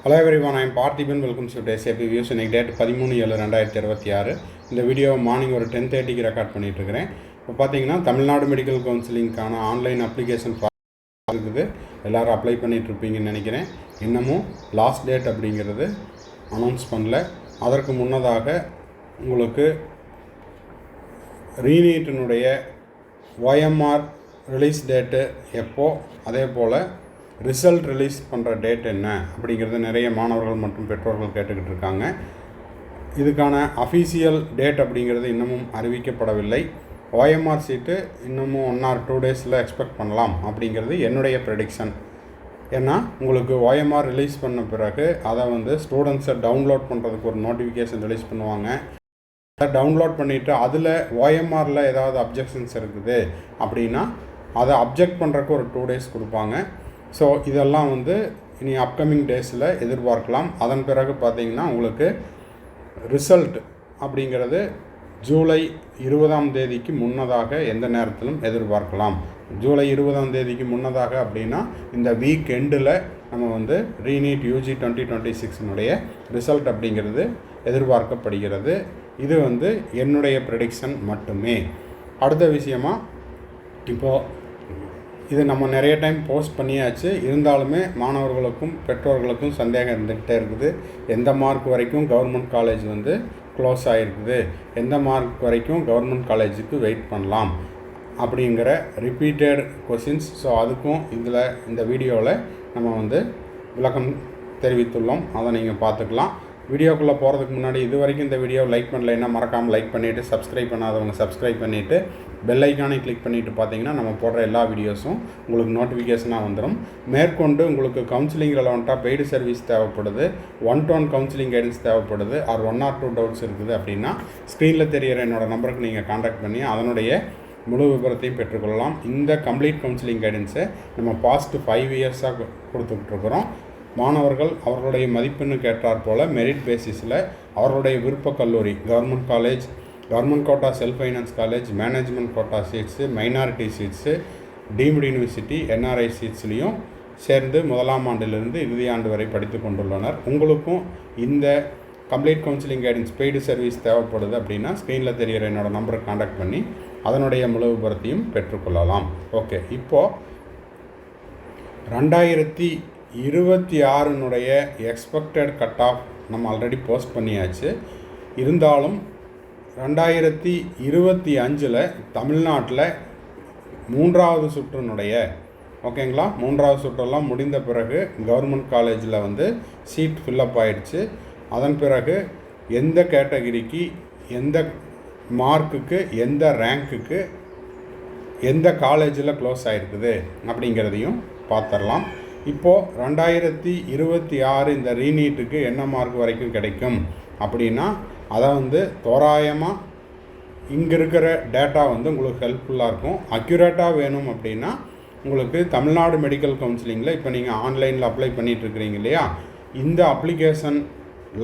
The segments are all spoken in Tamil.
Hello everyone, I am Parthiban. Welcome to SAP Views. இன்னைக்கு டேட் 13/7/2026. இந்த வீடியோ மார்னிங் ஒரு 10:30க்கு ரெக்கார்ட் பண்ணிட்டு இருக்கிறேன். இப்போ பார்த்தீங்கன்னா தமிழ்நாடு மெடிக்கல் கவுன்சிலிங்கான ஆன்லைன் அப்ளிகேஷன் இருக்குது. எல்லாரும் அப்ளை பண்ணிட்டு இருப்பீங்கன்னு நினைக்கிறேன். இன்னமும் லாஸ்ட் டேட் அப்படிங்கிறது அனௌன்ஸ் பண்ணல. அதற்கு முன்னதாக உங்களுக்கு ரீநீட்டினுடைய OMR ரிலீஸ் டேட்டு எப்போ, அதே போல் ரிசல்ட் ரிலீஸ் பண்ணுற டேட் என்ன அப்படிங்கிறது நிறைய மாணவர்கள் மற்றும் பெற்றோர்கள் கேட்டுக்கிட்டு இருக்காங்க. இதுக்கான அஃபீஷியல் டேட் அப்படிங்கிறது இன்னமும் அறிவிக்கப்படவில்லை. OMR சீட்டு இன்னமும் 1 or 2 டேஸில் எக்ஸ்பெக்ட் பண்ணலாம் அப்படிங்கிறது என்னுடைய ப்ரெடிக்ஷன். ஏன்னா உங்களுக்கு OMR ரிலீஸ் பண்ண பிறகு அதை ஸ்டூடெண்ட்ஸை டவுன்லோட் பண்ணுறதுக்கு ஒரு நோட்டிஃபிகேஷன் ரிலீஸ் பண்ணுவாங்க. அதை டவுன்லோட் பண்ணிவிட்டு அதில் OMRல ஏதாவது அப்ஜெக்ஷன்ஸ் இருக்குது அப்படின்னா அதை அப்ஜெக்ட் பண்ணுறதுக்கு ஒரு 2 டேஸ் கொடுப்பாங்க. ஸோ இதெல்லாம் இனி அப்கமிங் டேஸில் எதிர்பார்க்கலாம். அதன் பிறகு பார்த்திங்கன்னா உங்களுக்கு ரிசல்ட் அப்படிங்கிறது ஜூலை 20 முன்னதாக எந்த நேரத்திலும் எதிர்பார்க்கலாம். ஜூலை 20 முன்னதாக அப்படின்னா இந்த வீக் எண்டில் நம்ம ரீநீட் UG 2026 ரிசல்ட் அப்படிங்கிறது எதிர்பார்க்கப்படுகிறது. இது என்னுடைய ப்ரெடிக்ஷன் மட்டுமே. அடுத்த விஷயமா, இப்போது இது நம்ம நிறைய டைம் போஸ்ட் பண்ணியாச்சு. இருந்தாலுமே மாணவர்களுக்கும் பெற்றோர்களுக்கும் சந்தேகம் இருந்துகிட்டே இருக்குது. எந்த மார்க் வரைக்கும் கவர்மெண்ட் காலேஜ் க்ளோஸ் ஆகிருக்குது, எந்த மார்க் வரைக்கும் கவர்மெண்ட் காலேஜுக்கு வெயிட் பண்ணலாம் அப்படிங்கிற ரிப்பீட்டட் கொஷின்ஸ். ஸோ அதுக்கும் இந்த வீடியோவில் நம்ம விளக்கம் தெரிவித்துள்ளோம். அதை நீங்கள் பார்த்துக்கலாம். வீடியோக்குள்ளே போகிறதுக்கு முன்னாடி இது வரைக்கும் இந்த வீடியோ லைக் பண்ணலைன்னா மறக்காமல் லைக் பண்ணிவிட்டு, சப்ஸ்கிரைப் பண்ணாதவங்க சப்ஸ்கிரைப் பண்ணிவிட்டு, பெல் ஐக்கானை கிளிக் பண்ணிவிட்டு பார்த்தீங்கன்னா நம்ம போடுற எல்லா வீடியோஸும் உங்களுக்கு நோட்டிஃபிகேஷனாக வந்துடும். மேற்கொண்டு உங்களுக்கு கவுன்சிலிங் ரெலவெண்ட்டாக பெய்டு சர்வீஸ் தேவைப்படுது, 1-to-1 கவுன்சிலிங் கைடன்ஸ் தேவைப்படுது, ஆர் 1 or 2 டவுட்ஸ் இருக்குது அப்படின்னா ஸ்க்ரீனில் தெரிகிற என்னோடய நம்பருக்கு நீங்கள் கான்டாக்ட் பண்ணி அதனுடைய முழு விவரத்தையும் பெற்றுக்கொள்ளலாம். இந்த கம்ப்ளீட் கவுன்சிலிங் கைடன்ஸை நம்ம பாஸ்ட் 5 இயர்ஸாக கொடுத்துட்ருக்குறோம். மாணவர்கள் அவர்களுடைய மதிப்பெண்ணுக்கு ஏற்றாற் போல் மெரிட் பேசிஸில் அவர்களுடைய விருப்ப கல்லூரி, government college, government quota, self finance college, management quota seats, minority seats, deemed university, NRI சீட்ஸ்லேயும் சேர்ந்து 1ஆம் ஆண்டிலிருந்து இறுதி ஆண்டு வரை படித்து கொண்டுள்ளனர். உங்களுக்கும் இந்த complete counselling guidance paid service தேவைப்படுது அப்படின்னா ஸ்க்ரீனில் தெரிகிற என்னோடய நம்பருக்கு கான்டாக்ட் பண்ணி அதனுடைய முழு விபரத்தையும் பெற்றுக்கொள்ளலாம். ஓகே, இப்போது 2026 எக்ஸ்பெக்டட் கட் ஆஃப் நம்ம ஆல்ரெடி போஸ்ட் பண்ணியாச்சு. இருந்தாலும் 2025 தமிழ்நாட்டில் 3வது சுற்றினுடைய ஓகேங்களா, 3வது சுற்றெல்லாம் முடிந்த பிறகு கவர்மெண்ட் காலேஜில் சீட் ஃபில்லப் ஆகிடுச்சு. அதன் பிறகு எந்த கேட்டகிரிக்கு, எந்த மார்க்குக்கு, எந்த ரேங்க்குக்கு, எந்த காலேஜில் க்ளோஸ் ஆகிருக்குது அப்படிங்கிறதையும் பார்த்துடலாம். இப்போது 2026 இந்த ரீநீட்டுக்கு என்ன மார்க் வரைக்கும் கிடைக்கும் அப்படின்னா அதை தோராயமாக இங்கே இருக்கிற டேட்டா உங்களுக்கு ஹெல்ப்ஃபுல்லாக இருக்கும். அக்யூரேட்டாக வேணும் அப்படின்னா உங்களுக்கு தமிழ்நாடு மெடிக்கல் கவுன்சிலிங்கில் இப்போ நீங்கள் ஆன்லைனில் அப்ளை பண்ணிகிட்ருக்கிறீங்க இல்லையா, இந்த அப்ளிகேஷன்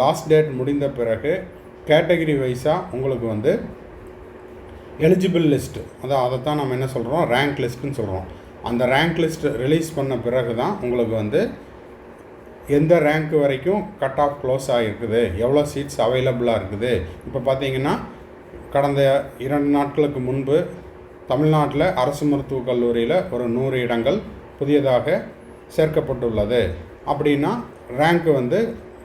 லாஸ்ட் டேட் முடிந்த பிறகு கேட்டகிரி வைஸாக உங்களுக்கு எலிஜிபிள் லிஸ்ட்டு, அதைத்தான் நம்ம என்ன சொல்கிறோம், ரேங்க் லிஸ்ட்டுன்னு சொல்கிறோம். அந்த ரேங்க் லிஸ்ட் ரிலீஸ் பண்ண பிறகு தான் உங்களுக்கு எந்த ரேங்க் வரைக்கும் கட் ஆஃப் க்ளோஸ் ஆகிருக்குது, எவ்வளோ சீட்ஸ் அவைலபிளாக இருக்குது. இப்போ பார்த்தீங்கன்னா கடந்த 2 நாட்களுக்கு முன்பு தமிழ்நாட்டில் அரசு மருத்துவக் கல்லூரியில் ஒரு 100 இடங்கள் புதியதாக சேர்க்கப்பட்டுள்ளது. அப்படின்னா ரேங்க்கு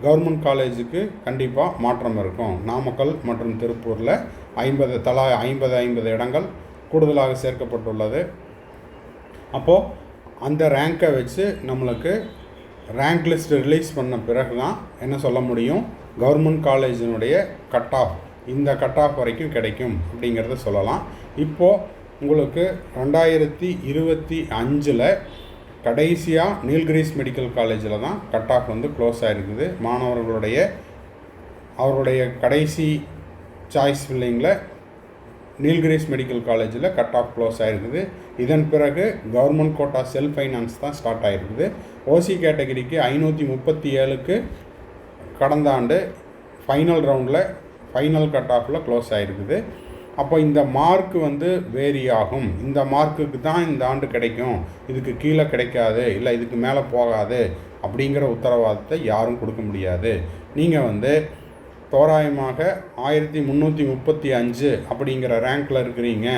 கவர்மெண்ட் காலேஜுக்கு கண்டிப்பாக மாற்றம் இருக்கும். நாமக்கல் மற்றும் திருப்பூரில் 50 இடங்கள் கூடுதலாக சேர்க்கப்பட்டுள்ளது. அப்போது அந்த ரேங்கை வச்சு நம்மளுக்கு ரேங்க் லிஸ்ட் ரிலீஸ் பண்ண பிறகு தான் என்ன சொல்ல முடியும், கவர்மெண்ட் காலேஜினுடைய கட் ஆஃப் இந்த கட் ஆஃப் வரைக்கும் கிடைக்கும் அப்படிங்கிறத சொல்லலாம். இப்போது உங்களுக்கு 2025 கடைசியாக நீல்கிரிஸ் மெடிக்கல் காலேஜில் தான் கட் ஆஃப் க்ளோஸ் ஆகிருக்குது. அவருடைய கடைசி சாய்ஸ் ஃபில்லிங்கில் நீல்கிரிஸ் மெடிக்கல் காலேஜில் கட் ஆஃப் க்ளோஸ் ஆகிருக்குது. இதன் பிறகு கவர்மெண்ட் கோட்டா செல்ஃப் ஃபைனான்ஸ் தான் ஸ்டார்ட் ஆகிருக்குது. OC கேட்டகிரிக்கு 537க்கு கடந்த ஆண்டு ஃபைனல் ரவுண்டில் ஃபைனல் கட் ஆஃபில் க்ளோஸ் ஆகிருக்குது. அப்போ இந்த மார்க் வந்து வேரி ஆகும். இந்த மார்க்குக்கு தான் இந்த ஆண்டு கிடைக்கும், இதுக்கு கீழே கிடைக்காது, இல்லை இதுக்கு மேலே போகாது அப்படிங்கிற உத்தரவாதத்தை யாரும் கொடுக்க முடியாது. நீங்கள் வந்து தோராயமாக 1335 அப்படிங்கிற ரேங்கில் இருக்கிறீங்க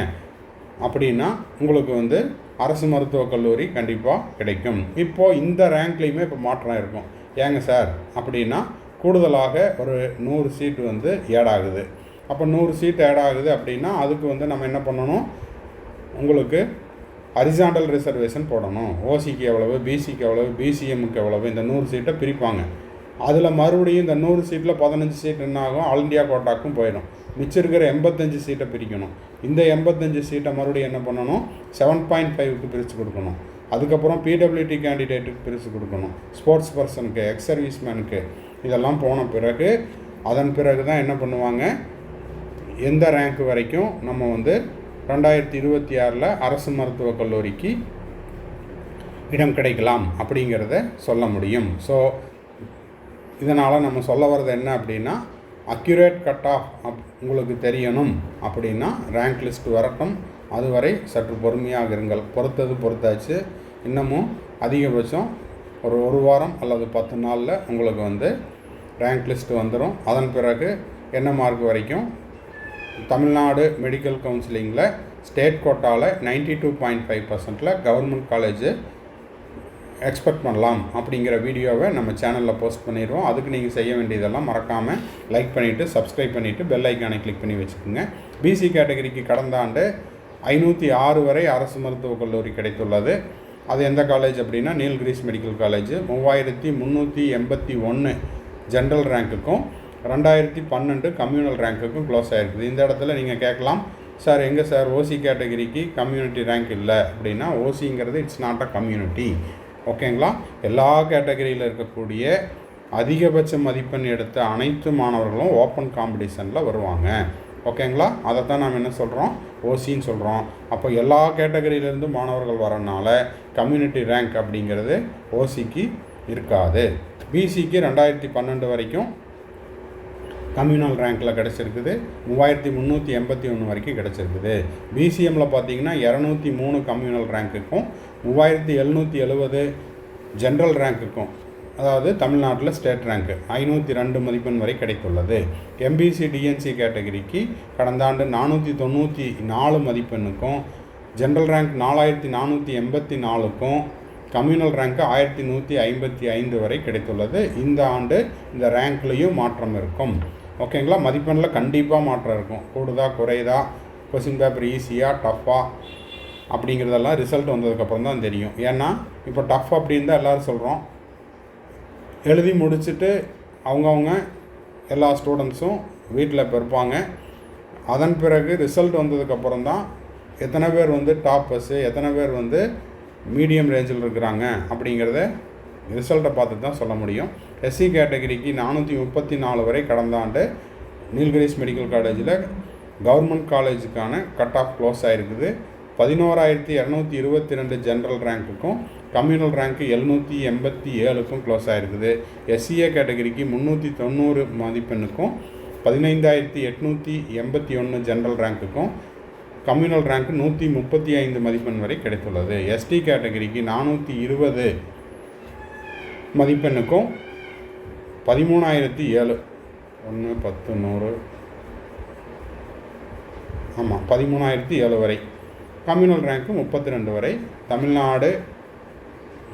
அப்படின்னா உங்களுக்கு வந்து அரசு மருத்துவக் கல்லூரி கண்டிப்பாக கிடைக்கும். இப்போது இந்த ரேங்க்லேயுமே இப்போ மாற்றம் இருக்கும். ஏங்க சார் அப்படின்னா கூடுதலாக ஒரு 100 சீட்டு வந்து ஆட் ஆகுது. அப்போ 100 சீட் ஆட் ஆகுது அப்படின்னா அதுக்கு வந்து நம்ம என்ன பண்ணணும், உங்களுக்கு ஹரிசாண்டல் ரிசர்வேஷன் போடணும். ஓசிக்கு எவ்வளவு, பிசிக்கு எவ்வளவு, பிசிஎம்முக்கு எவ்வளவு, இந்த 100 சீட்டை பிரிப்பாங்க. அதில் மறுபடியும் இந்த 100 சீட்டில் 15 சீட் என்ன ஆகும், ஆல் இண்டியா கோட்டாக்கும் போயிடும். மிச்சம் இருக்கிற 85 சீட்டை பிரிக்கணும். இந்த 85 சீட்டை மறுபடியும் என்ன பண்ணணும், 7.5க்கு பிரித்து கொடுக்கணும். அதுக்கப்புறம் பிடபிள்யூடி கேண்டிடேட்டுக்கு பிரித்து கொடுக்கணும், ஸ்போர்ட்ஸ் பர்சனுக்கு, எக்ஸ் சர்வீஸ் மேனுக்கு. இதெல்லாம் போன பிறகு அதன் பிறகு தான் என்ன பண்ணுவாங்க, எந்த ரேங்க் வரைக்கும் நம்ம வந்து 2026 அரசு மருத்துவக் கல்லூரிக்கு இடம் கிடைக்கலாம் அப்படிங்கிறத சொல்ல முடியும். ஸோ இதனால் நம்ம சொல்ல வர்றது என்ன அப்படின்னா, அக்யூரேட் கட் ஆஃப் உங்களுக்கு தெரியணும் அப்படின்னா ரேங்க் லிஸ்ட் வரட்டும், அதுவரை சற்று பொறுமையாக இருங்கள். பொறுத்தாச்சு. இன்னமும் அதிகபட்சம் ஒரு வாரம் அல்லது 10 நாளில் உங்களுக்கு வந்து ரேங்க் லிஸ்ட் வந்துடும். அதன் பிறகு என்ன மார்க் வரைக்கும் தமிழ்நாடு மெடிக்கல் கவுன்சிலிங்கில் ஸ்டேட் கோட்டாவில் 92.5% கவர்மெண்ட் காலேஜு எக்ஸ்பெக்ட் பண்ணலாம் அப்படிங்கிற வீடியோவை நம்ம சேனலில் போஸ்ட் பண்ணிடுவோம். அதுக்கு நீங்கள் செய்ய வேண்டியதெல்லாம் மறக்காமல் லைக் பண்ணிவிட்டு சப்ஸ்கிரைப் பண்ணிவிட்டு பெல் ஐக்கானை கிளிக் பண்ணி வச்சுக்கோங்க. பிசி கேட்டகரிக்கு கடந்த ஆண்டு 506 வரை அரசு மருத்துவக் கல்லூரி கிடைத்துள்ளது. அது எந்த காலேஜ் அப்படின்னா நீல்கிரிஸ் மெடிக்கல் காலேஜ். 3381 ஜென்ரல் ரேங்க்குக்கும் 2012 கம்யூனல் ரேங்க்குக்கும் க்ளோஸ் ஆகிருக்குது. இந்த இடத்துல நீங்கள் கேட்கலாம், சார் எங்கே சார் ஓசி கேட்டகரிக்கு கம்யூனிட்டி ரேங்க் இல்லை அப்படின்னா, ஓசிங்கிறது இட்ஸ் நாட் அ கம்யூனிட்டி. ஓகேங்களா? எல்லா கேட்டகரியில் இருக்கக்கூடிய அதிகபட்ச மதிப்பெண் எடுத்த அனைத்து மாணவர்களும் ஓப்பன் காம்படிஷனில் வருவாங்க. ஓகேங்களா? அதைத்தான் நாம் என்ன சொல்கிறோம், ஓசின்னு சொல்கிறோம். அப்போ எல்லா கேட்டகரியிலேருந்து மாணவர்கள் வரனால கம்யூனிட்டி ரேங்க் அப்படிங்கிறது ஓசிக்கு இருக்காது. பிசிக்கு 2012 வரைக்கும் கம்யூனல் ரேங்க்கில் கிடச்சிருக்குது, 3381 வரைக்கும் கிடச்சிருக்குது. பிசிஎம்மில் பார்த்தீங்கன்னா 203 கம்யூனல் ரேங்க்குக்கும் 3770 ஜென்ரல் ரேங்க்குக்கும், அதாவது தமிழ்நாட்டில் ஸ்டேட் ரேங்க்கு 502 மதிப்பெண் வரை கிடைத்துள்ளது. எம்பிசி டிஎன்சி கேட்டகரிக்கு கடந்த ஆண்டு 494 மதிப்பெண்ணுக்கும், ஜென்ரல் ரேங்க் 4484க்கும், கம்யூனல் ரேங்க்கு 1155 வரை கிடைத்துள்ளது. இந்த ஆண்டு இந்த ரேங்க்லேயும் மாற்றம் இருக்கும். ஓகேங்களா? மதிப்பெண்ணில் கண்டிப்பாக மாற்றம் இருக்கும். கூடுதா குறையுதா, கொஸ்டின் பேப்பர் ஈஸியாக டஃப்பாக அப்படிங்கிறதெல்லாம் ரிசல்ட் வந்ததுக்கப்புறம் தான் தெரியும். ஏன்னா இப்போ டஃப் அப்படின்னு தான் எல்லோரும் சொல்கிறோம். எழுதி முடிச்சுட்டு அவங்கவுங்க எல்லா ஸ்டூடெண்ட்ஸும் வீட்டில் இப்போ இருப்பாங்க. அதன் பிறகு ரிசல்ட் வந்ததுக்கப்புறம் தான் எத்தனை பேர் வந்து டாப்பர்ஸு, எத்தனை பேர் வந்து மீடியம் ரேஞ்சில் இருக்கிறாங்க அப்படிங்கிறத ரிசல்ட்டை பார்த்து தான் சொல்ல முடியும். எஸ்சி கேட்டகரிக்கு 434 வரை கடந்த ஆண்டு நீல்கிரிஸ் மெடிக்கல் காலேஜில் கவர்மெண்ட் காலேஜுக்கான கட் ஆஃப் க்ளோஸ் ஆகிருக்குது. 11222 ஜென்ரல் ரேங்க்குக்கும் கம்யூனல் ரேங்க்கு 787க்கும் க்ளோஸ் ஆகிருக்குது. எஸ்சிஏ கேட்டகரிக்கு 390 மதிப்பெண்ணுக்கும் 15881 ஜென்ரல் ரேங்க்குக்கும் கம்யூனல் ரேங்க்கு 135 மதிப்பெண் வரை கிடைத்துள்ளது. எஸ்டி கேட்டகரிக்கு 420 மதிப்பெண்ணுக்கும் 13007 1 10 100 ஆமாம் 13007 வரை, கம்யூனல் ரேங்க்கு 32 வரை. தமிழ்நாடு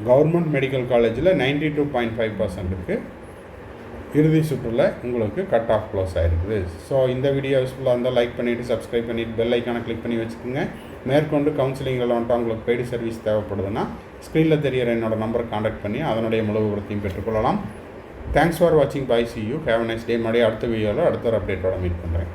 கவர்மெண்ட் மெடிக்கல் காலேஜில் 92.5%க்கு இறுதி சுற்றில் உங்களுக்கு கட் ஆஃப் க்ளோஸ் ஆகிருக்குது. ஸோ இந்த வீடியோ யூஸ்ஃபுல்லாக இருந்தால் லைக் பண்ணிவிட்டு சப்ஸ்கிரைப் பண்ணிவிட்டு பெல் ஐக்கானை கிளிக் பண்ணி வச்சுக்கோங்க. மேற்கொண்டு கவுன்சிலிங்கில் வந்துட்டு உங்களுக்கு பெய்டு சர்வீஸ் தேவைப்படுதுன்னா ஸ்க்ரீனில் தெரிகிற என்னோடய நம்பரை காண்டாக்ட் பண்ணி அதனுடைய முழு விவரத்தையும் பெற்றுக்கொள்ளலாம். தேங்க்ஸ் ஃபார் வாட்சிங். Bye, see you, have a nice day. மறுபடியும் அடுத்த வீடியோவில் அடுத்த ஒரு அப்டேட்டோட மீட் பண்ணுறேன்.